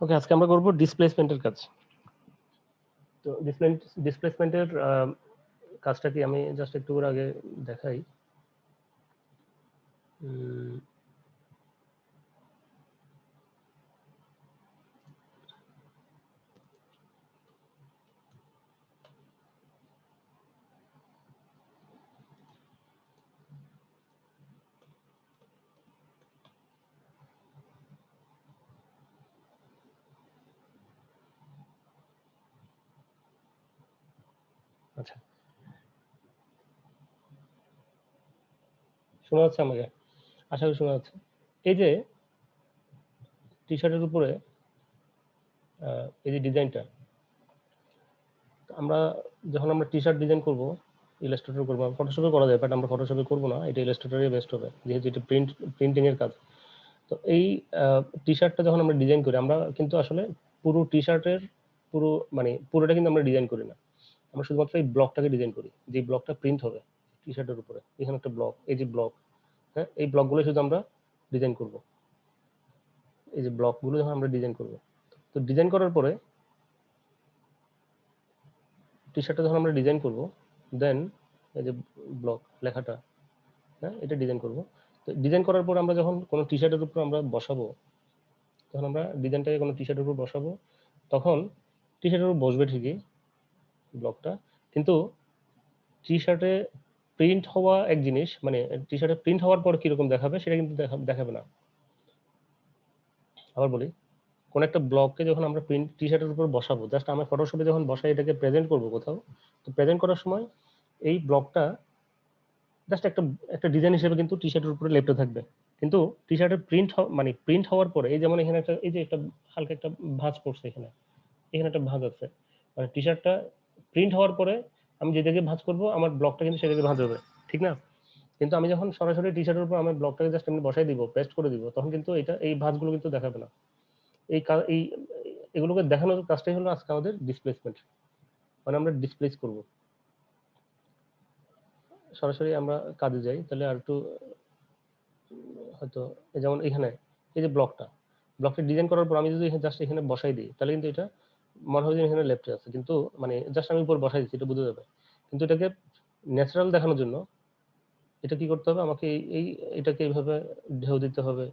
ওকে, আজকে আমরা করব ডিসপ্লেসমেন্টের কাজ। তো ডিসপ্লেসমেন্টের কাজটা কি আমি জাস্ট একটু করে আগে দেখাই। আচ্ছা, শোনা যাচ্ছে আমাকে? আশা করি শোনা যাচ্ছে। এই যে টি শার্টের উপরে এই যে ডিজাইনটা, আমরা যখন আমরা টি শার্ট ডিজাইন করবো, ইলাস্ট্রেটর করবো, ফটোশপে করা যায়, বাট আমরা ফটোশপে করবো না, এটা ইলাস্ট্রেটরে বেস্ট হবে, যেহেতু এটা প্রিন্টিং এর কাজ। তো এই টি শার্টটা যখন আমরা ডিজাইন করি, আমরা কিন্তু আসলে পুরো টি শার্টের পুরো মানে পুরোটা কিন্তু আমরা ডিজাইন করি না। আমরা শুধুমাত্র এই ব্লকটাকে ডিজাইন করি, যে ব্লকটা প্রিন্ট হবে টি শার্টের উপরে। এখানে একটা ব্লক, এই যে ব্লক, হ্যাঁ, এই ব্লকগুলো শুধু আমরা ডিজাইন করব। এই যে ব্লকগুলো যখন আমরা ডিজাইন করব, তো ডিজাইন করার পরে টি শার্টটা যখন আমরা ডিজাইন করব, দেন এই যে ব্লক লেখাটা, হ্যাঁ, এটা ডিজাইন করব। তো ডিজাইন করার পর আমরা যখন কোনো টি শার্টের উপর আমরা বসাবো, তখন আমরা ডিজাইনটাকে কোনো টি শার্টের উপর বসাবো, তখন টি শার্টের উপর বসবে ঠিকই ব্লকটা, কিন্তু টি শার্টে প্রিন্ট হওয়া এক জিনিস, মানে টি শার্টে প্রিন্ট হওয়ার পর কিরকম দেখাবে সেটা কিন্তু দেখাবে না। আবার বলি, কোন একটা ব্লককে যখন আমরা প্রিন্ট টি শার্টের উপর বসাবো, জাস্ট আমরা ফটোশপে যখন বসাই এটাকে প্রেজেন্ট করবো কোথাও, তো প্রেজেন্ট করার সময় এই ব্লকটা জাস্ট একটা একটা ডিজাইন হিসেবে কিন্তু টি শার্টের উপরে লেপটে থাকবে। কিন্তু টি শার্টের মানে প্রিন্ট হওয়ার পরে, এই যেমন এখানে একটা, এই যে একটা হালকা একটা ভাঁজ পড়ছে, এখানে এখানে একটা ভাঁজ আছে, মানে টি শার্টটা প্রিন্ট হওয়ার পরে আমি যেদিকে ভাঁজ করবো আমার ব্লকটা কিন্তু সেদিকে ভাঁজ হবে, ঠিক না? কিন্তু আমি যখন সরাসরি টি শার্টের উপর আমার ব্লকটাকে জাস্ট এমনি বসাই দিব, পেস্ট করে দিব, তখন কিন্তু এটা এই ভাঁজগুলো কিন্তু দেখাবে না। এই এগুলোকে দেখানোর কাজটাই হলো আজকে আমাদের ডিসপ্লেসমেন্ট, মানে আমরা ডিসপ্লেস করব। সরাসরি আমরা কাজে যাই তাহলে আর একটু হয়তো, যেমন এখানে এই যে ব্লকটা ডিজাইন করার পর আমি যদি জাস্ট এখানে বসাই দিই, তাহলে কিন্তু এটা মনে হয় যে এখানে লেফটে আছে, কিন্তু মানে জাস্ট আমি উপর বসাই দিচ্ছি, এটা বোঝা যাবে। কিন্তু এটাকে ন্যাচারাল দেখানোর জন্য এটা কি করতে হবে, আমাকে এটাকে এইভাবে ঢেউ দিতে হবে।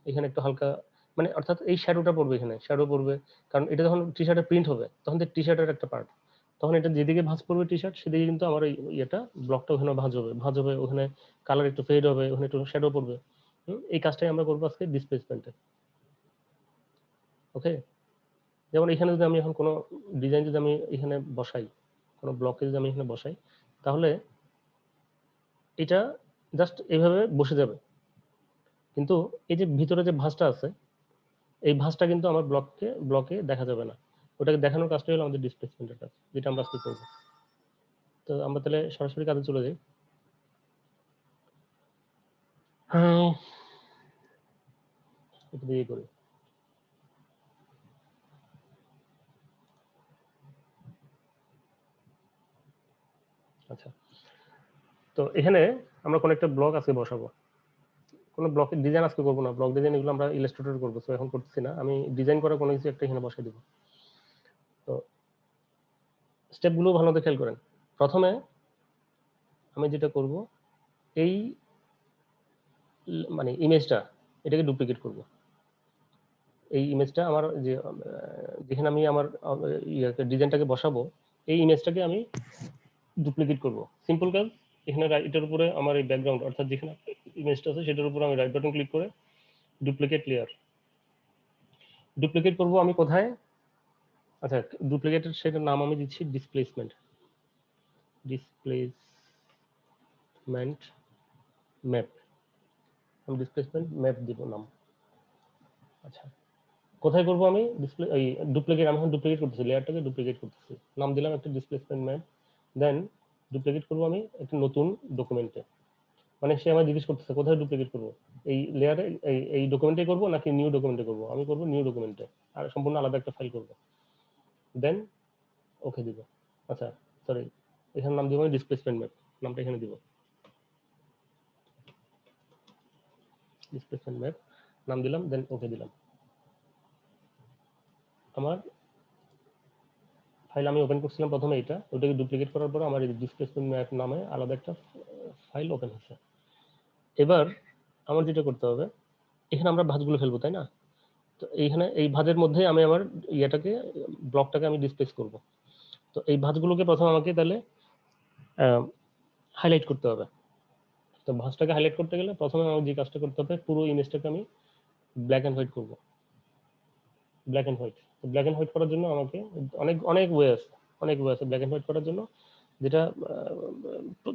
এখানে একটু হালকা, মানে অর্থাৎ এই শ্যাডোটা পড়বে, এখানে শ্যাডো পড়বে, কারণ এটা যখন টি শার্টে প্রিন্ট হবে তখন তো টি শার্টের একটা পার্ট, তখন এটা যেদিকে ভাঁজ পড়বে টি শার্ট সেদিকে কিন্তু আমার এই ইয়েটা ব্লকটা ওখানে ভাঁজ হবে, ওখানে কালার একটু ফেড হবে, ওখানে একটু শ্যাডো পড়বে। এই কাজটাই আমরা করবো আজকে ডিসপ্লেসমেন্টে। ওকে, যেমন এখানে যদি আমি এখন কোনো ডিজাইন যদি আমি এখানে বসাই, কোনো ব্লকে যদি আমি এখানে বসাই, তাহলে এটা জাস্ট এইভাবে বসে যাবে, কিন্তু এই যে ভিতরে যে ভাঁজটা আছে, এই ভাঁজটা কিন্তু আমার ব্লকে দেখা যাবে না। ওটাকে দেখানোর কাজটাই হলো আমাদের ডিসপ্লেসমেন্টের কাজ, যেটা আমরা আজকে করবো। তো আমরা তাহলে সরাসরি কাজে চলে যাই। হ্যাঁ, একটু দিয়ে করি। আচ্ছা, তো এখানে আমরা কোনো একটা ব্লক আজকে বসাবো। কোনো ব্লকের ডিজাইন আজকে করবো না, ব্লক ডিজাইন এগুলো আমরা ইলাস্ট্রেটর করবো, তো এখন করতেছি না। আমি ডিজাইন করা কোনো কিছু একটা এখানে বসাই দিব। তো স্টেপগুলো ভালো মতো খেয়াল করেন। প্রথমে আমি যেটা করব, এই মানে ইমেজটা, এটাকে ডুপ্লিকেট করব। এই ইমেজটা আমার যে যেখানে আমি আমার ডিজাইনটাকে বসাবো, এই ইমেজটাকে আমি ডুপ্লিকেট করব। সিম্পল কাজ। এখানে এটার উপরে আমার এই ব্যাকগ্রাউন্ড, অর্থাৎ যেখানে ইমেজটা আছে সেটার উপরে আমি রাইট বাটন ক্লিক করে ডুপ্লিকেট লেয়ার, ডুপ্লিকেট করব আমি কোথায়? আচ্ছা, ডুপ্লিকেটের সেটার নাম আমি দিচ্ছি ডিসপ্লেসমেন্ট ম্যাপ। আমি ডিসপ্লেসমেন্ট ম্যাপ দিব নাম। আচ্ছা, কোথায় করব আমি ডিসপ্লে এই ডুপ্লিকেট, আমি এখন ডুপ্লিকেট করতেছি, লেয়ারটাকে ডুপ্লিকেট করতেছি, নাম দিলাম একটা ডিসপ্লেসমেন্ট ম্যাপ। দেন ডুপ্লিকেট করব আমি একটা নতুন ডকুমেন্টে। মানে সে আমায় জিজ্ঞেস করতেছে কোথায় ডুপ্লিকেট করব, এই লেয়ারে, এই ডকুমেন্টে করব নাকি নিউ ডকুমেন্টে করব। আমি করব নিউ ডকুমেন্টে, আর সম্পূর্ণ আলাদা একটা ফাইল করব। দেন ওকে দিব। আচ্ছা, সরি, এখানে নাম দিব আমি ডিসপ্লেসমেন্ট ম্যাপ, নামটা এখানে দিব ডিসপ্লেসমেন্ট ম্যাপ, নাম দিলাম, দেন ওকে দিলাম। আমার ফাইল আমি ওপেন করছিলাম প্রথমে এটা, ওটাকে ডুপ্লিকেট করার পর আমার এই ডিসপ্লেসমেন্ট ম্যাপ নামে আলাদা একটা ফাইল ওপেন হয়েছে। এবার আমার যেটা করতে হবে, এখানে আমরা ভাঁজগুলো ফেলবো, তাই না? তো এইখানে এই ভাঁজের মধ্যে আমি আমার ইয়েটাকে, ব্লকটাকে আমি ডিসপ্লেস করব। তো এই ভাঁজগুলোকে প্রথমে আমাকে তাহলে হাইলাইট করতে হবে। তো ভাঁজটাকে হাইলাইট করতে গেলে প্রথমে আমার যে কাজটা করতে হবে, পুরো ইমেজটাকে আমি ব্ল্যাক অ্যান্ড হোয়াইট করব। ব্ল্যাক অ্যান্ড হোয়াইট, তো ব্ল্যাক অ্যান্ড হোয়াইট করার জন্য আমাকে অনেক অনেক ওয়ে আছে, অনেক ওয়ে আছে ব্ল্যাক অ্যান্ড হোয়াইট করার জন্য, যেটা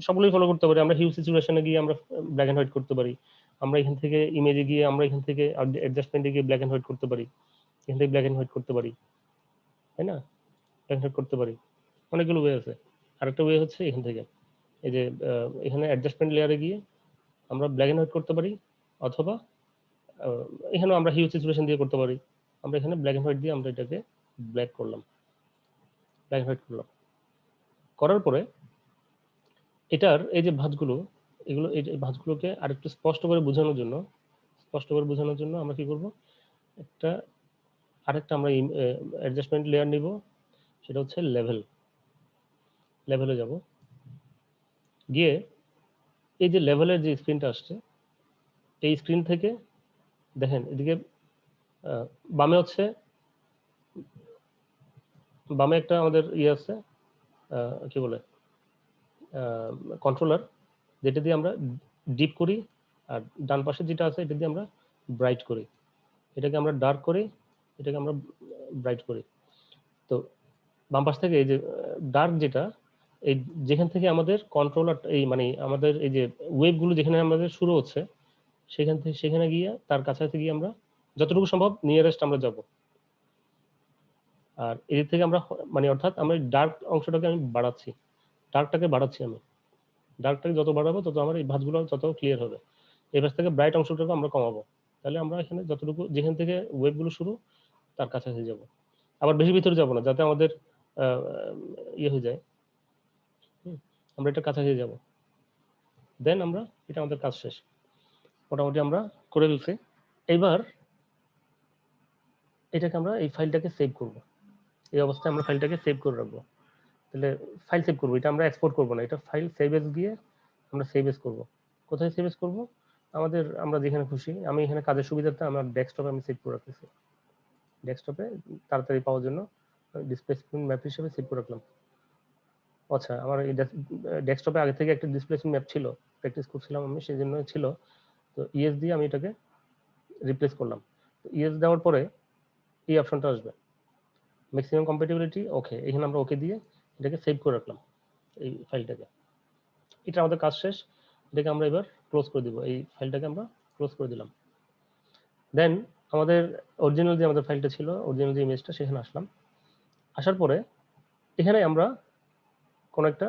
সবগুলোই ফলো করতে পারি। আমরা হিউ সিচুয়েশনে গিয়ে আমরা ব্ল্যাক অ্যান্ড হোয়াইট করতে পারি, আমরা এখান থেকে ইমেজে গিয়ে, আমরা এখান থেকে অ্যাডজাস্টমেন্টে গিয়ে ব্ল্যাক অ্যান্ড হোয়াইট করতে পারি, এখান থেকে ব্ল্যাক অ্যান্ড হোয়াইট করতে পারি, তাই না? ব্ল্যাক অ্যান্ড হোয়াইট করতে পারি, অনেকগুলো ওয়ে আছে। আরেকটা ওয়ে হচ্ছে এখান থেকে, এই যে এখানে অ্যাডজাস্টমেন্ট লেয়ারে গিয়ে আমরা ব্ল্যাক অ্যান্ড হোয়াইট করতে পারি, অথবা এখানেও আমরা হিউ সিচুয়েশন দিয়ে করতে পারি। আমরা এখানে ব্ল্যাক অ্যান্ড হোয়াইট দিয়ে আমরা এটাকে ব্ল্যাক করলাম, ব্ল্যাক অ্যান্ড হোয়াইট করলাম। করার পরে এটার এই যে ভাঁজগুলো, এগুলো এই ভাঁজগুলোকে আরেকটু স্পষ্ট করে বোঝানোর জন্য আমরা কি করব, আরেকটা আমরা অ্যাডজাস্টমেন্ট লেয়ার নিব, সেটা হচ্ছে লেভেলে যাব, গিয়ে এই যে লেভেলের যে স্ক্রিনটা আসছে, এই স্ক্রিন থেকে দেখেন এদিকে বামে হচ্ছে, বামে একটা আমাদের ইয়ে আছে, কি বলে, কন্ট্রোলার, যেটা দিয়ে আমরা ডিপ করি, আর ডান পাশে যেটা আছে এটা দিয়ে আমরা ব্রাইট করি, এটাকে আমরা ডার্ক করি, এটাকে আমরা ব্রাইট করি। তো বাম পাশ থেকে এই যে ডার্ক যেটা, এই যেখান থেকে আমাদের কন্ট্রোলার, এই মানে আমাদের এই যে ওয়েবগুলো যেখানে আমাদের শুরু হচ্ছে, সেখানে গিয়ে তার কাছাকাছি গিয়ে আমরা যতটুকু সম্ভব নিয়ারেস্ট আমরা যাব। আর এদিক থেকে আমরা মানে অর্থাৎ আমরা ডার্ক অংশটাকে আমি বাড়াচ্ছি, আমি ডার্কটাকে যত বাড়াবো তত আমার এই ভাঁজগুলো তত ক্লিয়ার হবে। এই পাশ থেকে ব্রাইট অংশটাকে আমরা কমাবো, তাহলে আমরা এখানে যতটুকু যেখান থেকে ওয়েবগুলো শুরু তার কাছাকাছি যাব, আবার বেশি ভিতরে যাব না, যাতে আমাদের ইয়ে হয়ে যায়। আমরা এটা কাছাকাছি যাব, দেন আমরা এটা আমাদের কাজ শেষ, মোটামুটি আমরা করে ফেলছি। এবার এটাকে আমরা এই ফাইলটাকে সেভ করব, এই অবস্থায় আমরা ফাইলটাকে সেভ করে রাখবো। তাহলে ফাইল সেভ করবো, এটা আমরা এক্সপোর্ট করবো না, এটা ফাইল সেভ এস গিয়ে আমরা সেভ এস করবো। কোথায় সেভ এস করবো? আমরা যেখানে খুশি, আমি এখানে কাজের সুবিধার্থে আমার ডেস্কটপে আমি সেভ করে রাখতেছি, ডেস্কটপে তাড়াতাড়ি পাওয়ার জন্য ডিসপ্লেসমেন্ট ম্যাপ হিসেবে সেভ করে রাখলাম। আচ্ছা, আমার এই ডেস্কটপে আগে থেকে একটা ডিসপ্লেসমেন্ট ম্যাপ ছিল, প্র্যাকটিস করছিলাম আমি, সেই জন্য ছিল। তো ইএস দিয়ে আমি এটাকে রিপ্লেস করলাম। তো ইএস দেওয়ার পরে এই অপশনটা আসবে, ম্যাক্সিমাম কম্প্যাটিবিলিটি, ওকে, এখানে আমরা ওকে দিয়ে এটাকে সেভ করে রাখলাম এই ফাইলটাকে। এটা আমাদের কাজ শেষ, এটাকে আমরা এবার ক্লোজ করে দিব, এই ফাইলটাকে আমরা ক্লোজ করে দিলাম। দেন আমাদের অরিজিনাল যে আমাদের ফাইলটা ছিল, অরিজিনাল যে ইমেজটা, সেখানে আসলাম। আসার পরে এখানে আমরা কোনো একটা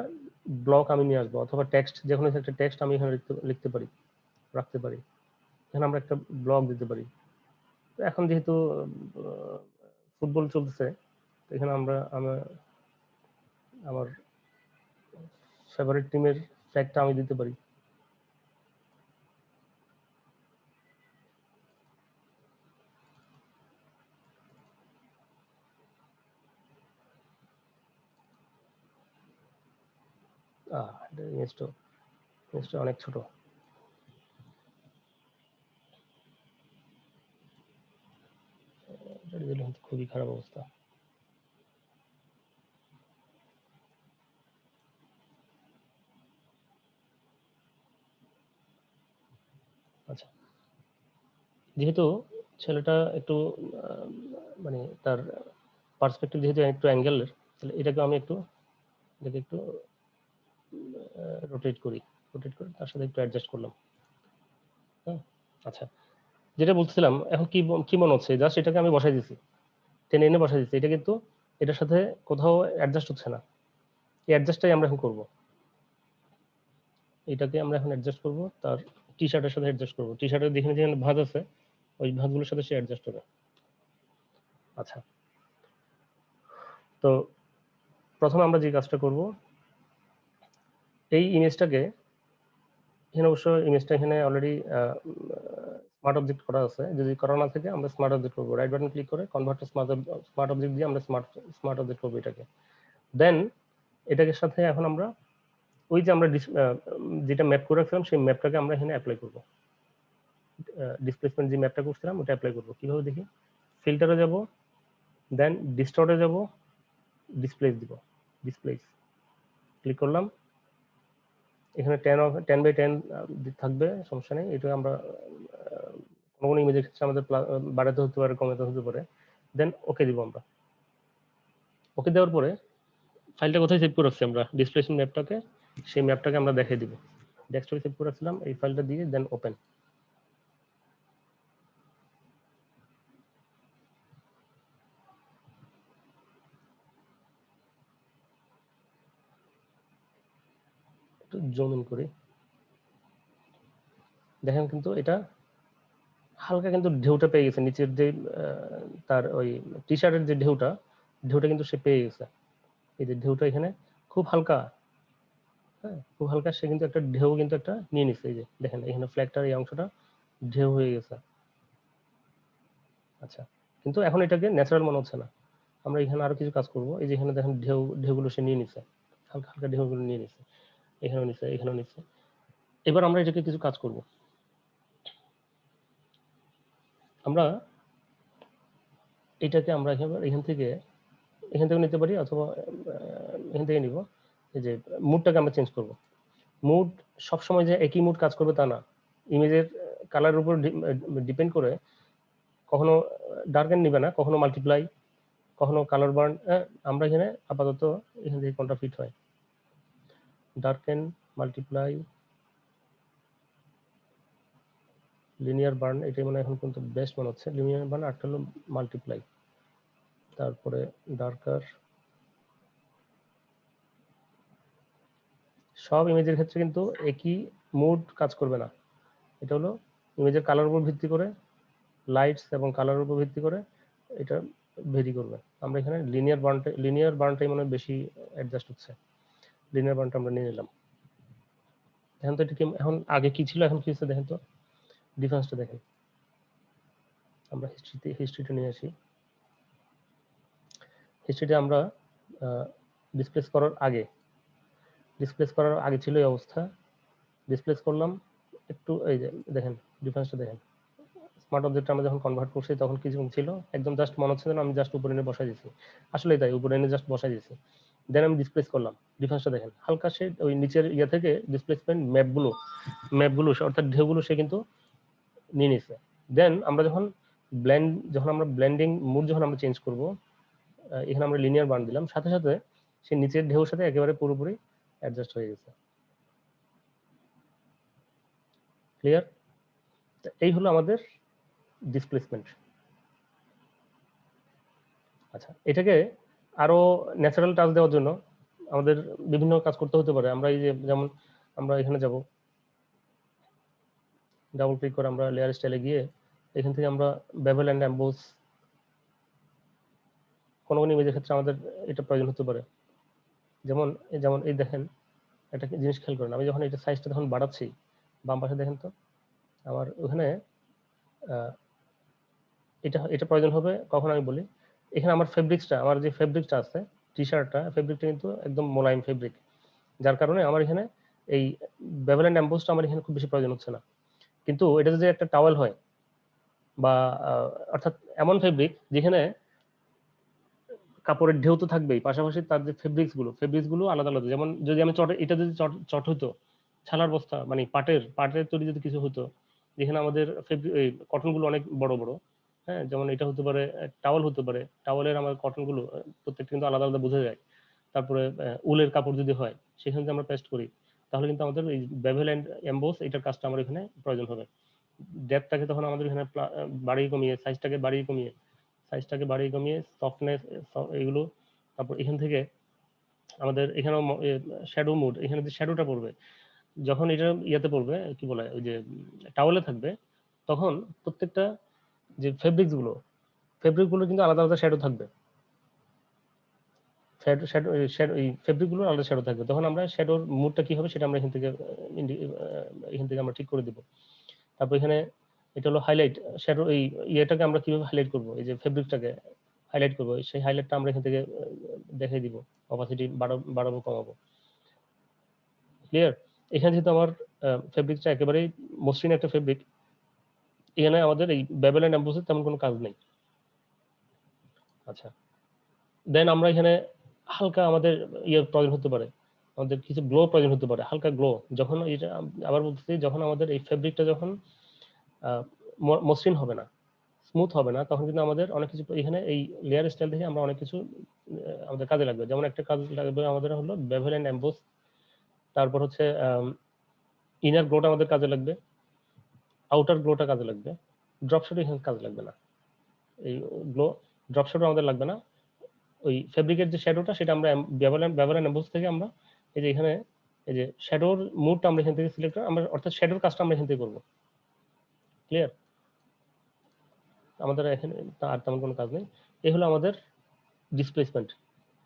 ব্লক আমি নিয়ে আসবো, অথবা টেক্সট, যে কোনো একটা টেক্সট আমি এখানে লিখতে পারি, রাখতে পারি। এখানে আমরা একটা ব্লক দিতে পারি। এখন যেহেতু ফুটবল চলতেছে, এখানে আমার ফেভারিট টিমের ফ্ল্যাগটা আমি দিতে পারি। ইমেজটা অনেক ছোট, খুবই খারাপ অবস্থা। আচ্ছা, যেহেতু ছেলেটা একটু মানে তার পার্সপেক্টিভ যেহেতু একটু অ্যাঙ্গেলের, তাহলে এটাকে একটু রোটেট করে তার সাথে একটু অ্যাডজাস্ট করলাম। হ্যাঁ, আচ্ছা, যেটা বলছিলাম, এখন কি মনে হচ্ছে, জাস্ট এটাকে আমি বসাই দিছি, টেনে এনে বসাই দিচ্ছি, এটা কিন্তু এটার সাথে কোথাও অ্যাডজাস্ট হচ্ছে না। এই অ্যাডজাস্টটাই আমরা এখন করব, এটাকে আমরা এখন অ্যাডজাস্ট করব, তার টি শার্টের সাথে অ্যাডজাস্ট করব, টি শার্টের যেখানে ভাঁজ আছে ওই ভাঁজগুলোর সাথে সে অ্যাডজাস্ট হবে। আচ্ছা, তো প্রথমে আমরা যে কাজটা করব, এই ইমেজটাকে, এখানে অবশ্য ইমেজটা এখানে অলরেডি স্মার্ট অবজেক্ট করা আছে, যদি করা না থাকে আমরা স্মার্ট অবজেক্ট করবো, রাইট বাটন ক্লিক করে কনভার্ট টু স্মার্ট অবজেক্ট দিয়ে আমরা স্মার্ট অবজেক্ট করবো এটাকে। দেন এটাকে সাথে এখন আমরা ওই যে আমরা যেটা ম্যাপ করে রাখছিলাম সেই ম্যাপটাকে আমরা এখানে অ্যাপ্লাই করবো, ডিসপ্লেসমেন্ট যে ম্যাপটা করছিলাম ওটা অ্যাপ্লাই করবো। কিভাবে দেখি, ফিল্টারে যাব, দেন ডিস্টর্টে যাব, ডিসপ্লেস দিব, ডিসপ্লেস ক্লিক করলাম, এখানে 10/10 থাকবে, সমস্যা নেই। এটা আমরা কোনো ইমেজের ক্ষেত্রে আমাদের বাড়াতে হতে পারে, কমাতে হতে পারে। দেন ওকে দিব আমরা। ওকে দেওয়ার পরে ফাইলটা কোথায় সেভ করে রাখছি আমরা, ডিসপ্লেসমেন্ট ম্যাপটাকে, সেই ম্যাপটাকে আমরা দেখিয়ে দিব। ডেস্কটপে সেভ করে রাখছিলাম, এই ফাইলটা দিয়ে দেন ওপেন। একটু জুম ইন করি, দেখেন কিন্তু এটা হালকা কিন্তু ঢেউটা পেয়ে গেছে, নিচের যে তার ওই টি শার্টের যে ঢেউটা কিন্তু সে পেয়ে গেছে। এই যে ঢেউটা এখানে খুব হালকা, হ্যাঁ খুব হালকা, সে কিন্তু একটা ঢেউ কিন্তু একটা নিয়ে নিচ্ছে। এই যে দেখেন এখানে ফ্ল্যাগটার এই অংশটা ঢেউ হয়ে গেছে। আচ্ছা, কিন্তু এখন এটাকে ন্যাচারাল মনে হচ্ছে না। আমরা এখানে আরো কিছু কাজ করব। এই যে এখানে দেখেন ঢেউগুলো সে নিয়ে নিচ্ছে, হালকা হালকা ঢেউগুলো নিয়ে নিচ্ছে, এখানেও নিচ্ছে, এখানেও নিচ্ছে। এবার আমরা এটাকে কিছু কাজ করব। আমরা এটাকে আমরা এখান থেকে নিতে পারি, অথবা এখান থেকে নিব। এই যে মুডটাকে আমরা চেঞ্জ করব। মুড সবসময় যে একই মুড কাজ করবে তা না, ইমেজের কালারের উপর ডিপেন্ড করে কখনো ডার্কেন নিবে না, কখনো মাল্টিপ্লাই, কখনো কালার বার্ন। আমরা এখানে আপাতত এখান থেকে কোনটা ফিট হয়, ডার্কেন, মাল্টিপ্লাই, লিনিয়ার বার্ন, এটাই মানে এখন পর্যন্ত বেস্ট মনে হচ্ছে। লিনিয়ার বার্ন, আরেকটা হলো মাল্টিপ্লাই, তারপরে ডার্কার। সব ইমেজের ক্ষেত্রে কিন্তু একই মুড কাজ করবে না, এটা হলো ইমেজের কালার উপর ভিত্তি করে, লাইটস এবং কালার উপর ভিত্তি করে এটা ভেরি করবে। আমরা এখানে লিনিয়ার বার্নটাই মানে বেশি অ্যাডজাস্ট হচ্ছে, লিনিয়ার বার্নটা আমরা নিয়ে নিলাম। এখন তো এটা কি, এখন আগে কি ছিল এখন কি হচ্ছে দেখেন তো, ডিফারেন্সটা দেখেন। আমরা হিস্ট্রিটা নিয়ে আসি। হিস্ট্রিটা আমরা ডিসপ্লেস করার আগে ছিল এই অবস্থা, ডিসপ্লেস করলাম একটু, এই যে দেখেন ডিফারেন্সটা দেখেন। স্মার্ট অবজেক্ট আমরা যখন কনভার্ট করছি তখন কিছু ছিল একদম জাস্ট মনে হচ্ছে যেন আমি জাস্ট উপরে এনে বসাই দিয়েছি, আসলে তাই উপরে এনে জাস্ট বসাই দিয়েছি। দেন আমি ডিসপ্লেস করলাম, ডিফারেন্সটা দেখেন, হালকা সে ওই নিচের ইয়ে থেকে ডিসপ্লেসমেন্ট ম্যাপগুলো অর্থাৎ ঢেউগুলো সে কিন্তু নিয়ে নিচ্ছে। দেন আমরা যখন ব্লেন্ডিং মুড যখন আমরা চেঞ্জ করব, এখানে আমরা লিনিয়ার বার্ন দিলাম, সাথে সাথে সে নিচের ঢেউর সাথে একেবারে পুরোপুরি অ্যাডজাস্ট হয়ে গেছে। ক্লিয়ার? এই হলো আমাদের ডিসপ্লেসমেন্ট। আচ্ছা, এটাকে আরো ন্যাচারাল টাচ দেওয়ার জন্য আমাদের বিভিন্ন কাজ করতে হতে পারে। আমরা এই যে যেমন আমরা এখানে যাব, ডাবল ক্লিক করে আমরা লেয়ার স্টাইলে গিয়ে এখান থেকে আমরা বেভেল এন্ড এমবোস, কোনো ইমেজের ক্ষেত্রে আমাদের এটা প্রয়োজন হতে পারে। যেমন এই দেখেন একটা জিনিস খেয়াল করেন, আমি যখন এটা সাইজটা যখন বাড়াচ্ছি, বাম পাশে দেখেন তো আমার ওখানে এটা প্রয়োজন হবে কখন আমি বলি, এখানে আমার আমার যে ফেব্রিক্সটা আছে, টি শার্টটা ফেব্রিকটা কিন্তু একদম মোলায়েম ফেব্রিক, যার কারণে আমার এখানে এই বেভেল এন্ড এমবোসটা আমার এখানে খুব বেশি প্রয়োজন হচ্ছে না। কিন্তু এটা যদি একটা টাওয়েল হয় বা অর্থাৎ এমন ফেব্রিক যেখানে কাপড়ের ঢেউ তো থাকবেই, পাশাপাশি তার যে ফেব্রিক্সগুলো আলাদা আলাদা। যেমন যদি আমি এটা যদি চট হতো, ছালার বস্তা মানে পাটের তৈরি যদি কিছু হতো, যেখানে আমাদের কটনগুলো অনেক বড় বড়, হ্যাঁ যেমন এটা হতে পারে, টাওয়াল হতে পারে, টাওয়ালের আমার কটনগুলো প্রত্যেকটা কিন্তু আলাদা আলাদা বোঝা যায়। তারপরে উলের কাপড় যদি হয় সেখানে যদি আমরা পেস্ট করি, তাহলে কিন্তু আমাদের এই বেভেল এন্ড এমবোস এটার কাজটা আমার এখানে প্রয়োজন হবে। ডেপথটাকে তখন আমাদের এখানে বাড়িয়ে কমিয়ে সাইজটাকে বাড়িয়ে কমিয়ে সফটনেস এগুলো, তারপর এখান থেকে আমাদের এখানেও শ্যাডো মুড, এখানে যে শ্যাডোটা পড়বে যখন এটা ইয়াতে পড়বে কি বলে ওই যে টাওয়েলে থাকবে, তখন প্রত্যেকটা যে ফেব্রিকগুলো কিন্তু আলাদা আলাদা শ্যাডো থাকবে, ফেব্রিকগুলো আলাদা শ্যাডো থাকবে। তখন আমরা শ্যাডোর মুডটা কি হবে সেটা আমরা এখান থেকে আমরা ঠিক করে দেব। তারপর এখানে এটা হলো হাইলাইট শ্যাডো। এই ইয়েটাকে আমরা কিভাবে হাইলাইট করব, এই যে ফেব্রিকটাকে হাইলাইট করব, সেই হাইলাইটটা আমরা এখান থেকে দেখিয়ে দিব, অপাসিটি বাড়াবো কমাবো। ক্লিয়ার? এখানে যেহেতু আমার ফেব্রিকটা একেবারেই মসৃণ একটা ফেব্রিক, এখানে আমাদের এই বেবেল এন্ড এমবোসের তেমন কোনো কাজ নেই। আচ্ছা, দেন আমরা এখানে হালকা আমাদের প্রয়োজন হতে পারে, আমাদের কিছু গ্লো প্রয়োজন হতে পারে, হালকা গ্লো। যখন এটা আবার বলতেছি, যখন আমাদের এই ফেব্রিকটা যখন মসৃণ হবে না, স্মুথ হবে না, তখন কিন্তু আমাদের অনেক কিছু এখানে এই লেয়ার স্টাইল থেকে আমরা অনেক কিছু আমাদের কাজে লাগবে। যেমন একটা কাজ লাগবে আমাদের হলো বেভেল এন্ড এমবোস, তারপর হচ্ছে ইনার গ্লোটা আমাদের কাজে লাগবে, আউটার গ্লোটা কাজে লাগবে, ড্রপ শট এখানে কাজে লাগবে না। এই গ্লো ড্রপ শট আমাদের লাগবে না। ওই ফেব্রিকের যে শ্যাডোটা সেটা আমরা বেভেল এন্ড এমবোস থেকে আমরা এই যে এখানে এই যে শ্যাডোর মুডটা আমরা এখান থেকে সিলেক্ট করে আমরা, অর্থাৎ শ্যাডোর কাজটা আমরা এখান থেকে করব। ক্লিয়ার? আমাদের এখানে আর তেমন কোনো কাজ নেই। এই হলো আমাদের ডিসপ্লেসমেন্ট।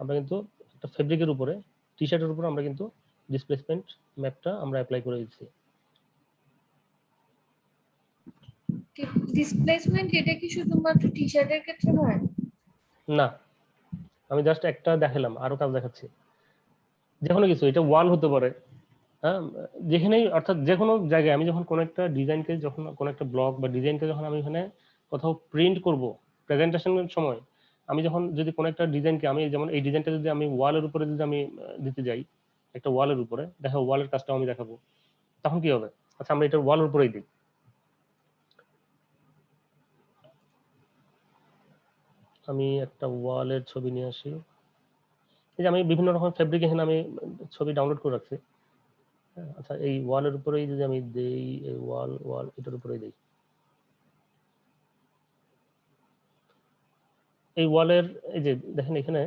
আমরা কিন্তু একটা ফেব্রিকের উপরে, টি শার্টের উপরে আমরা কিন্তু ডিসপ্লেসমেন্ট ম্যাপটা আমরা অ্যাপ্লাই করে দিচ্ছি। ডিসপ্লেসমেন্ট এটা কি শুধুমাত্র টি শার্টের ক্ষেত্রে হয়? না, আমি জাস্ট একটা দেখালাম, আরো কাজ দেখাচ্ছি। যে কোনো কিছু, এটা ওয়াল হতে পারে, হ্যাঁ, যেখানেই, অর্থাৎ যে কোনো জায়গায় আমি যখন কোনো একটা ডিজাইনকে, যখন কোনো একটা ব্লক বা ডিজাইনকে যখন আমি এখানে কোথাও প্রিন্ট করব প্রেজেন্টেশনের সময়, আমি যখন যদি কোনো একটা ডিজাইনকে, আমি যেমন এই ডিজাইনটা যদি আমি ওয়ালের উপরে যদি আমি দিতে যাই, একটা ওয়ালের উপরে দেখো, ওয়ালের কাজটাও আমি দেখাবো, তখন কি হবে? আচ্ছা, আমরা এটা ওয়ালের উপরেই দিই। আমি একটা ওয়ালের ছবি নিয়ে আসি। এই যে আমি বিভিন্ন রকম ফেব্রিক এখানে আমি ছবি ডাউনলোড করে রাখছি। আচ্ছা, এই ওয়ালের উপরেই যদি আমি দেই, এই ওয়াল এটার উপরেই দেই। এই ওয়ালের এই যে দেখেন এখানে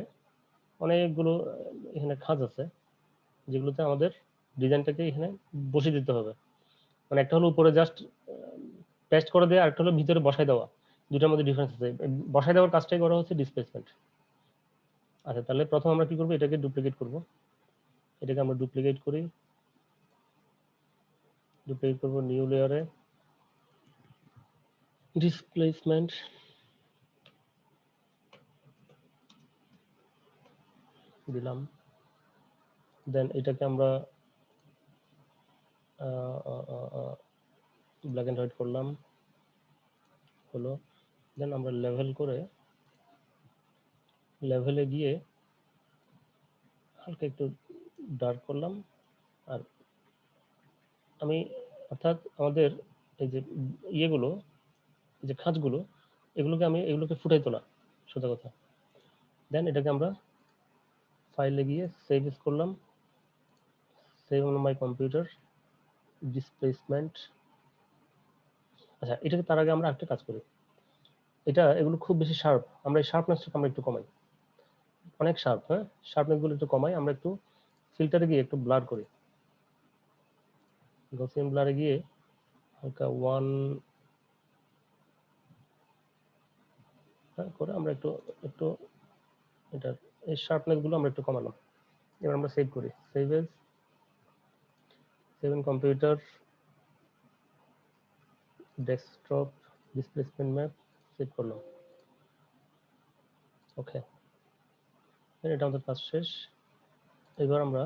অনেকগুলো এখানে খাঁজ আছে, যেগুলোতে আমাদের ডিজাইনটাকে এখানে বসিয়ে দিতে হবে। মানে একটা হলো উপরে জাস্ট পেস্ট করে দেওয়া, আরেকটা হলো ভিতরে বসায় দেওয়া। দুটার মধ্যে ডিফারেন্স আছে। বসায় দেওয়ার কাজটাই করা হচ্ছে ডিসপ্লেসমেন্ট। আচ্ছা, তাহলে প্রথম আমরা কি করব, এটাকে ডুপ্লিকেট করব। এটাকে আমরা ডুপ্লিকেট করি, ডুপ্লিকেট করব নিউ লেয়ারে, ডিসপ্লেসমেন্ট, দিলাম। দেন এটাকে আমরা ব্ল্যাক এন্ড হোয়াইট করলাম, হলো। দেন আমরা লেভেল করে, লেভেলে গিয়ে হালকা একটু ডার্ক করলাম। আর আমি, অর্থাৎ আমাদের এই যে ইয়েগুলো, এই যে খাঁজগুলো, এগুলোকে ফুটাইতো না, সোজা কথা। দেন এটাকে আমরা ফাইলে গিয়ে সেভ এস করলাম, save on my computer, displacement. আচ্ছা, এটাকে তার আগে আমরা একটা কাজ করি। এগুলো খুব বেশি শার্প, আমরা এই শার্পনেসটাকে আমরা একটু কমাই। অনেক শার্প, হ্যাঁ, শার্পনেসগুলো একটু কমাই। আমরা একটু ফিল্টারে গিয়ে একটু ব্লার করি, গসিয়ান ব্লারে গিয়ে হালকা ওয়ান করে আমরা একটু একটু এটার এই শার্পনেসগুলো আমরা একটু কমালাম। এবার আমরা সেভ করি, save age, save in computer, desktop, displacement map, save করলাম। ওকে, এটা আমাদের কাজ শেষ। এবার আমরা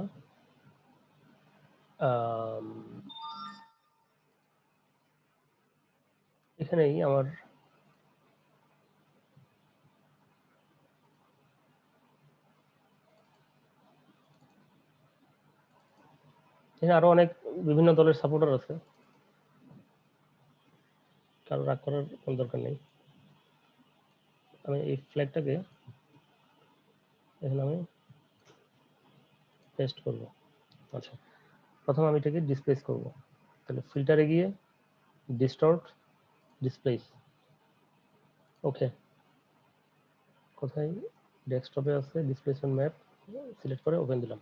এখানেই আমার এখানে আরো অনেক বিভিন্ন দলের সাপোর্টার আছে, কারো রাগ করার কোনো দরকার নেই। আমি এই ফ্ল্যাগটাকে এখানে আমি পেস্ট করব। আচ্ছা, প্রথমে আমি এটাকে ডিসপ্লেস করব। তাহলে ফিল্টারে গিয়ে ডিস্টর্ট, ডিসপ্লেস। ওকে, কোথায়? ডেস্কটপে আছে, ডিসপ্লেসমেন্ট ম্যাপ, সিলেক্ট করে ওপেন দিলাম।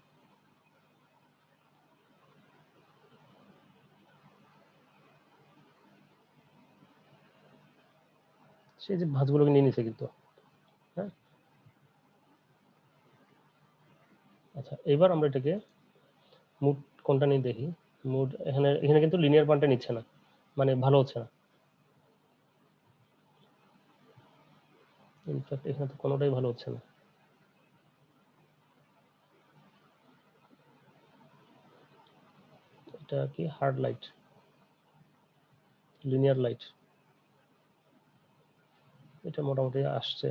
সেই যে ভাঁজগুলোকে নিয়ে নিছে কিন্তু, হ্যাঁ। আচ্ছা, এবার আমরা এটাকে মুড কোনটা নিয়ে দেখি। মুড এখানে কিন্তু লিনিয়ার বানটা নিচ্ছে না, মানে ভালো হচ্ছে না। ইনফ্যাক্ট এখানে তো কোনোটাই ভালো হচ্ছে না। এটা কি হার্ড লাইট, লিনিয়ার লাইট, এটা মোটামুটি আসছে।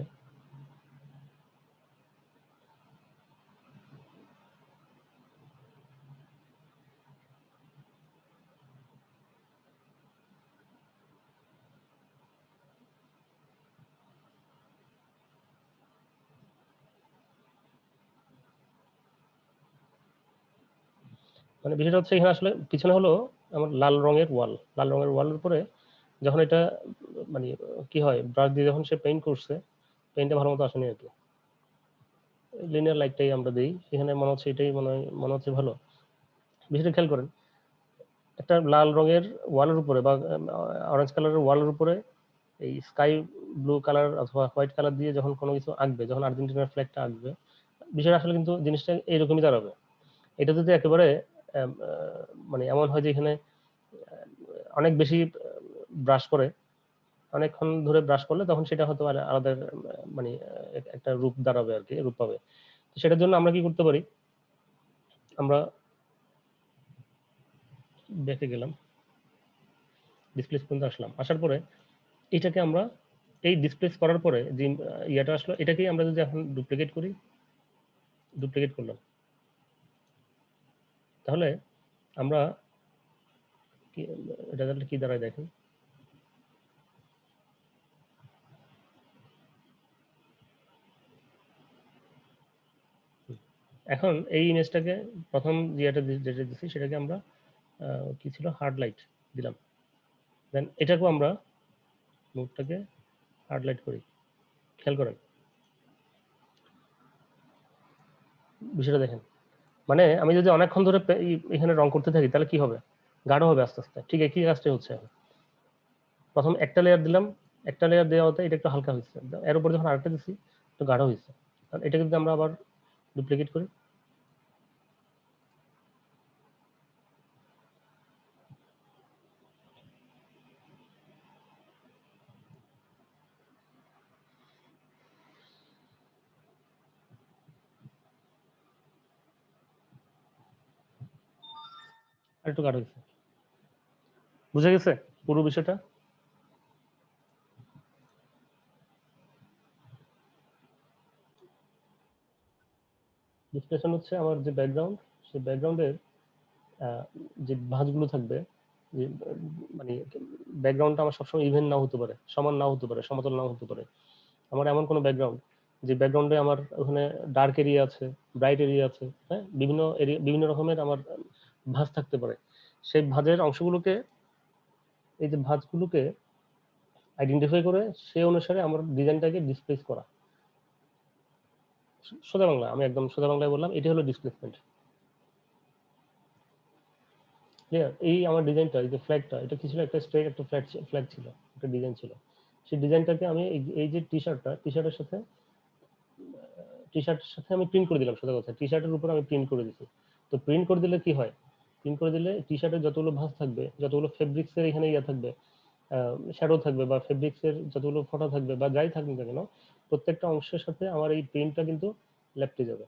মানে বিষয়টা হচ্ছে এখানে আসলে পিছনে হলো আমার লাল রঙের ওয়ালের উপরে যখন এটা মানে কি হয়, ব্রাশ দিয়ে যখন সে পেইন্ট করছে, পেইন্টটা ভালো মতো আসেনি আর কি। লিনিয়ার লাইটটাই আমরা দিই, এখানে মনে হচ্ছে এটাই মনে হচ্ছে ভালো। বিষয়টা খেয়াল করেন, একটা লাল রঙের ওয়ালের উপরে বা অরেঞ্জ কালারের ওয়ালের উপরে এই স্কাই ব্লু কালার অথবা হোয়াইট কালার দিয়ে যখন কোনো কিছু আঁকবে, যখন আর্জেন্টিনার ফ্ল্যাগটা আঁকবে, বিষয়টা আসলে কিন্তু জিনিসটা এইরকমই দাঁড়াবে। এটা যদি একেবারে মানে এমন হয় যে এখানে অনেক বেশি ব্রাশ করে, অনেকক্ষণ ধরে ব্রাশ করলে তখন সেটা হয়তো আলাদা মানে একটা রূপ দাঁড়াবে আর কি, রূপ পাবে। তো সেটার জন্য আমরা কি করতে পারি, আমরা দেখে গেলাম, ডিসপ্লেস পর্যন্ত আসলাম, আসার পরে এটাকে আমরা এই ডিসপ্লেস করার পরে যে ইয়াটা আসলো, এটাকেই আমরা যদি এখন ডুপ্লিকেট করি, ডুপ্লিকেট করলাম, তাহলে আমরা রেজাল্ট কি দাঁড়ায় দেখেন। এখন এই ইমেজটাকে প্রথম যেটা দিচ্ছি সেটাকে আমরা কি ছিল, হার্ড লাইট দিলাম, দেন এটাকেও আমরা মুডটাকে হার্ড লাইট করি। খেয়াল করেন বিষয়টা দেখেন, মানে আমি যদি অনেকক্ষণ ধরে এখানে রং করতে থাকি তাহলে কি হবে, গাঢ় হবে আস্তে আস্তে। ঠিক একই কাজটাই হচ্ছে এখন। প্রথম একটা লেয়ার দিলাম, একটা লেয়ার দেওয়াতে এটা একটু হালকা হয়েছে, এর উপর যখন আরেকটা দিচ্ছি একটু গাঢ় হয়েছে। এটাকে যদি আমরা আবার ডুপ্লিকেট করি, আর একটু গাঢ় হয়েছে। বুঝে গেছে পুরো বিষয়টা? ডিসপ্লেশন হচ্ছে আমার যে ব্যাকগ্রাউন্ড, সেই ব্যাকগ্রাউন্ডের যে ভাঁজগুলো থাকবে, যে মানে ব্যাকগ্রাউন্ডটা আমার সবসময় ইভেন নাও হতে পারে, সমান নাও হতে পারে, সমতল নাও হতে পারে। আমার এমন কোনো ব্যাকগ্রাউন্ড যে ব্যাকগ্রাউন্ডে আমার ওখানে ডার্ক এরিয়া আছে, ব্রাইট এরিয়া আছে, হ্যাঁ, বিভিন্ন এরিয়া, বিভিন্ন রকমের আমার ভাঁজ থাকতে পারে। সেই ভাঁজের অংশগুলোকে, এই যে ভাঁজগুলোকে আইডেন্টিফাই করে সেই অনুসারে আমার ডিজাইনটাকে ডিসপ্লেস করা। সোজা বাংলা, আমি একদম সোজা বাংলায় বললাম, এটি হলো ডিসপ্লেসমেন্ট। ক্লিয়ার? এই আমার ডিজাইনটা, এই যে ফ্ল্যাগটা, এটা কি ছিল, একটা স্ট্রেট একটা ফ্ল্যাগ ছিল, একটা ডিজাইন ছিল। সেই ডিজাইনটাকে আমি এই যে টি-শার্টের সাথে আমি প্রিন্ট করে দিলাম। সোজা কথা, টি-শার্টের উপর আমি প্রিন্ট করে দিচ্ছি। তো প্রিন্ট করে দিলে কি হয়, প্রিন্ট করে দিলে টি-শার্টের যতগুলো ভাঁজ থাকবে, যতগুলো ফেব্রিক্সের এখানে ইয়া থাকবে, শ্যাডো থাকবে, বা ফেব্রিক্সের যতগুলো ফোঁটা থাকবে বা যাই থাকুক না কেন, প্রত্যেকটা অংশের সাথে আমার এই প্রিন্টটা কিন্তু লেপ্টে যাবে,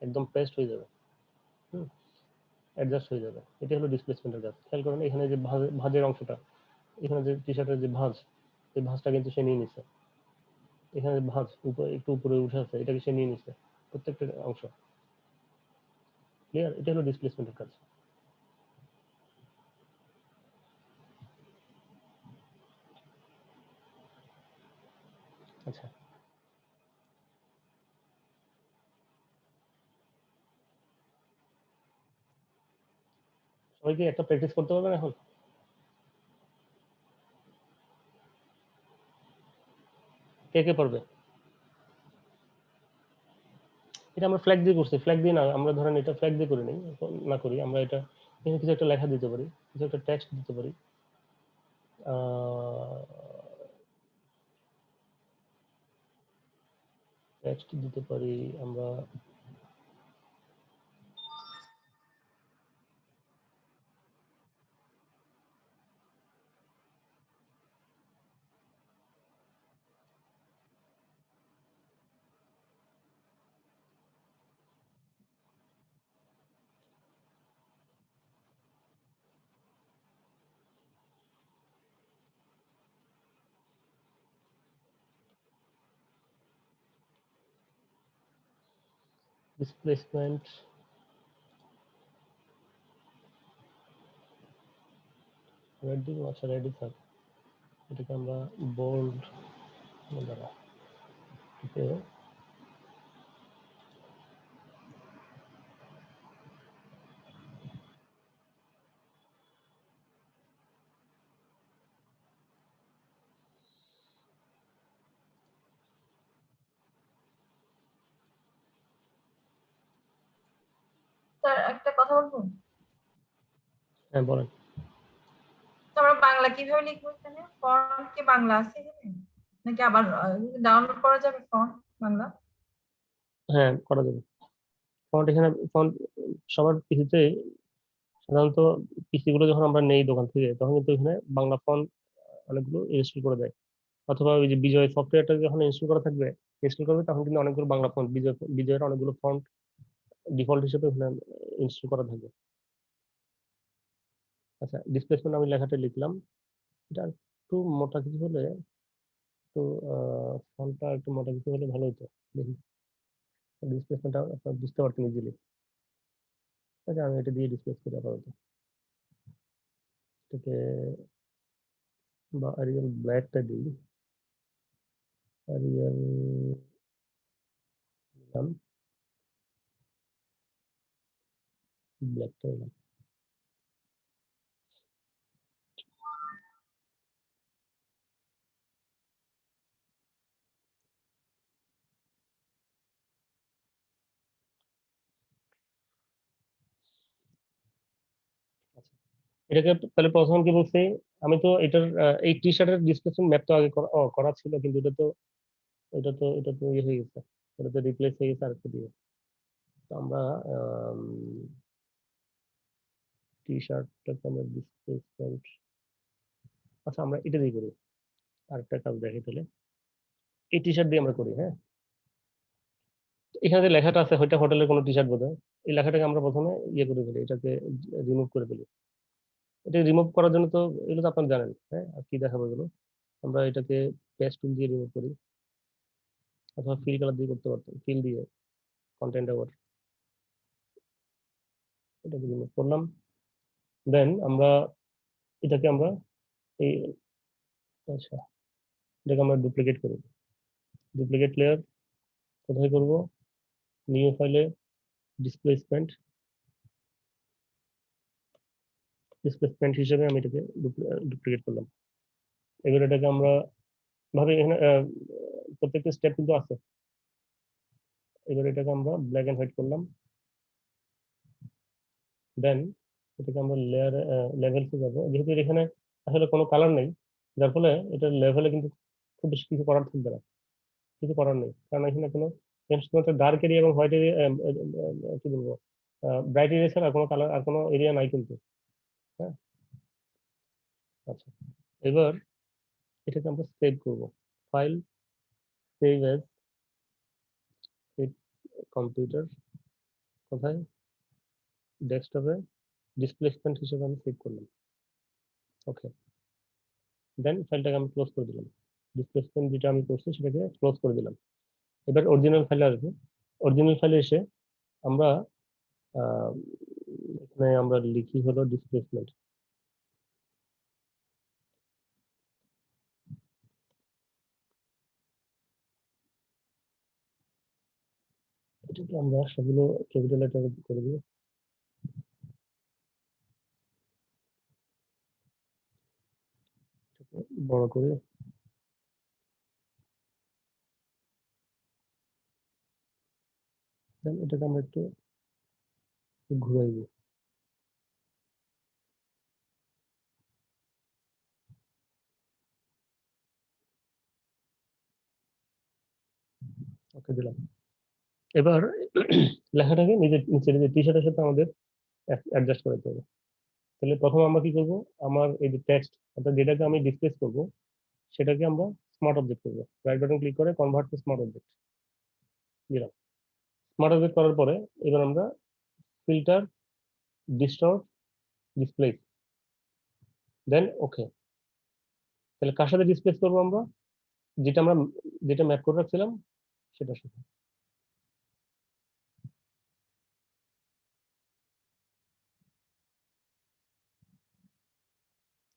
একদম পেস্ট হয়ে যাবে, হুম, অ্যাডজাস্ট হয়ে যাবে। এটা হলো ডিসপ্লেসমেন্টের কাজ। খেয়াল করেন এখানে যে ভাঁজের অংশটা, এখানে যে টি-শার্টের যে ভাঁজ, এই ভাঁজটা কিন্তু সে নিয়ে নিছে। এখানে ভাঁজ একটু উপরে উঠে আছে, এটাকে সে নিয়ে নিছে, প্রত্যেকটা অংশ। ক্লিয়ার? এটা হলো ডিসপ্লেসমেন্টের কাজ। আচ্ছা, সবাই কি একটা প্র্যাকটিস করতে পারবেন এখন? কে কে পারবে? এটা আমরা ফ্ল্যাগ দিয়ে করছি, ফ্ল্যাগ দিয়ে না, আমরা ধরেন এটা ফ্ল্যাগ দিয়ে করি নাই, না করি আমরা এটা, এখানে কিছু একটা লেখা দিতে পারি, কিছু একটা টেক্সট দিতে পারি। টেক্সট দিতে পারি আমরা, ডিসপ্লেসমেন্ট রেডি, আচ্ছা রেডি থাক, এটাকে আমরা বোল্ড দ্বারা স্যার একটা কথা বলবো? হ্যাঁ বলেন। তো আমরা বাংলা কিভাবে লিখবো এখানে? ফন্ট কি বাংলা আছে এখানে, নাকি আবার ডাউনলোড করা যাবে ফন্ট বাংলা? হ্যাঁ করা যাবে। ফন্ট এখানে ফন্ট সবার পিসিতে সাধারণত পিসি গুলো যখন আমরা নেই দোকান থেকে তখন কিন্তু এখানে বাংলা ফন্ট অনেকগুলো ইনস্টল করে দেয়, অথবা ওই যে বিজয় সফটওয়্যারটা যখন ইনস্টল করা থাকবে ইনস্টল করবে তখন কিন্তু অনেকগুলো বাংলা ফন্ট বিজয়ের অনেকগুলো ফন্ট ডিফল্ট হিসেবে এখানে ইনস্টল করা থাকবে। আচ্ছা ডিসপ্লেসমেন্ট আমি লেখাটা লিখলাম, এটা একটু মোটা কিছু হলে, তো ফন্টটা একটু মোটা কিছু হলে ভালো হতো। দেখি ডিসপ্লেসমেন্টটা আপনার বুঝতে পারতেন ইজিলি। আচ্ছা আমি এটা দিয়ে ডিসপ্লেস করি আপাতত, এটাকে বা এরিয়াল ব্ল্যাকটা দিই, এরিয়াল দিলাম, ব্ল্যাকটা দিলাম। আচ্ছা এটাকে তাহলে প্রথম কি বলছি, আমি তো এটার এই টি শার্টের ডিসক্রিপশন ম্যাপ তো আগে করা ছিল, কিন্তু এটা তো ইয়ে হয়ে গেছে, এটা তো রিপ্লেস হয়ে গেছে আরেকটা দিয়ে। তো আমরা টি শার্টটাকে আমরা ডিসপ্লেসমেন্ট, আচ্ছা আমরা এটা দিয়ে করি, আরেকটা কাজ দেখি তাহলে এই টি শার্ট দিয়ে আমরা করি। হ্যাঁ এখানে যে লেখাটা আছে ওইটা হোটেলের কোনো টি শার্ট বোধ হয়, এই লেখাটাকে আমরা প্রথমে ইয়ে করে ফেলি, এটাকে রিমুভ করে ফেলি। এটা রিমুভ করার জন্য তো এগুলো তো আপনারা জানেন, হ্যাঁ আর কি দেখাবো এগুলো, আমরা এটাকে পেস্ট টুল দিয়ে রিমুভ করি, অথবা ফিল কালার দিয়ে করতে পারতাম, ফিল দিয়ে কন্টেন্ট আবার এটাকে রিমুভ করলাম। দেন আমরা এটাকে আমরা এই, আচ্ছা এটাকে আমরা ডুপ্লিকেট করি, ডুপ্লিকেট লেয়ার কোথায় করব, নিউ ফাইলে ডিসপ্লেসমেন্ট, ডিসপ্লেসমেন্ট হিসেবে আমি এটাকে ডুপ্লিকেট করলাম। এবার এটাকে আমরা ভাবে এখানে প্রত্যেকটা স্টেপ কিন্তু আছে। এবার এটাকে আমরা ব্ল্যাক এন্ড হোয়াইট করলাম, দেন এটাকে আমরা লেভেলসে যাবো, যেহেতু এখানে আসলে কোনো কালার নেই, যার ফলে এটা লেভেলে কিন্তু খুব বেশি কিছু করার থাকবে না, কিছু করার নেই, কারণ এখানে কোনো শুধুমাত্র ডার্ক এরিয়া এবং হোয়াইট এরিয়া, কি বলবো, ব্রাইট এরিয়া ছাড়া কোনো কালার আর কোনো এরিয়া নাই কিন্তু। হ্যাঁ আচ্ছা এবার এটাকে আমরা সেভ করব, ফাইল, সেভ এজ, কম্পিউটার, কোথায়, ডেস্কটপে, ডিসপ্লেসমেন্ট হিসেবে আমি সেভ করলাম। ওকে দেন ফাইলটাকে আমি ক্লোজ করে দিলাম, ডিসপ্লেসমেন্ট যেটা আমি করছি সেটাকে ক্লোজ করে দিলাম। এবার অরিজিনাল ফাইলে আসবো, অরিজিনাল ফাইলে এসে আমরা আহ, এখানে আমরা লিখি হলো ডিসপ্লেসমেন্ট, এটাকে আমরা সবগুলো ক্যাপিটাল লেটার করে দিব, বড় করে, দেন এটাকে আমরা একটু ঘুরাই দিই। ওকে দিলাম। এবার লেখাটাকে নিজের নিচের যে টি শার্টের সাথে আমাদের অ্যাডজাস্ট করতে হবে। তাহলে প্রথম আমরা কি করব, আমার এই যে টেক্সট অর্থাৎ যেটাকে আমি ডিসপ্লেস করব সেটাকে আমরা স্মার্ট অবজেক্ট করবো, রাইট বাটন ক্লিক করে কনভার্ট টু স্মার্ট অবজেক্ট দিলাম। স্মার্ট অবজেক্ট করার পরে এবার আমরা ফিল্টার, ডিস্টর্ট, ডিসপ্লে, দেন ওকে। তাহলে কার সাথে ডিসপ্লেস করবো আমরা, যেটা ম্যাপ করে রাখছিলাম সেটার সাথে।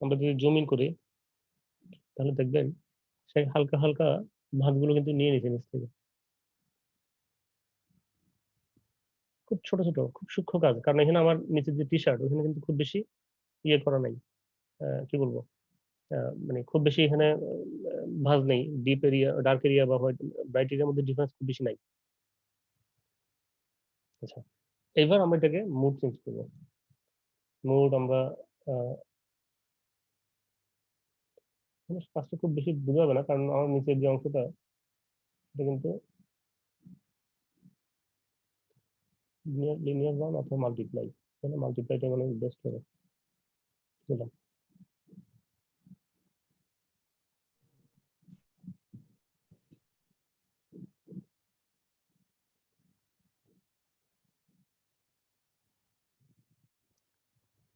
আমরা যদি জুম ইন করি তাহলে দেখবেন সে হালকা হালকা ভাঁজগুলো কিন্তু নিয়ে নিচ্ছে নিচ থেকে। খুব ছোট ছোট, খুব সূক্ষ্ম কাজ, কারণ এখানে আমার নিচের যে টি শার্ট ওখানে কিন্তু খুব বেশি ইয়ে করা নাই, কি বলবো, মানে খুব বেশি এখানে ভাঁজ নেই, ডিপ এরিয়া ডার্ক এরিয়া বা হোয়াইট ব্রাইট এরিয়ার মধ্যে ডিফারেন্স খুব বেশি নাই। আচ্ছা, এবার আমরা এটাকে মুড চেঞ্জ করবো। মুড আমরা কাজটা খুব বেশি বোঝা যাবে না, কারণ আমার নিচের যে অংশটা এটা কিন্তু লিনিয়ার বাউন্ড অথবা মাল্টিপ্লাই, তাহলে মাল্টিপ্লাইটা মানে বেস্ট হবে। দিলাম।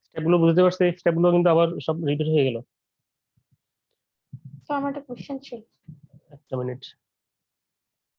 স্টেপগুলো বুঝতে পারছি, স্টেপগুলো কিন্তু আবার সব রিপিট হয়ে গেল। তো আমার একটা কোশ্চেন ছিল। একটা মিনিট।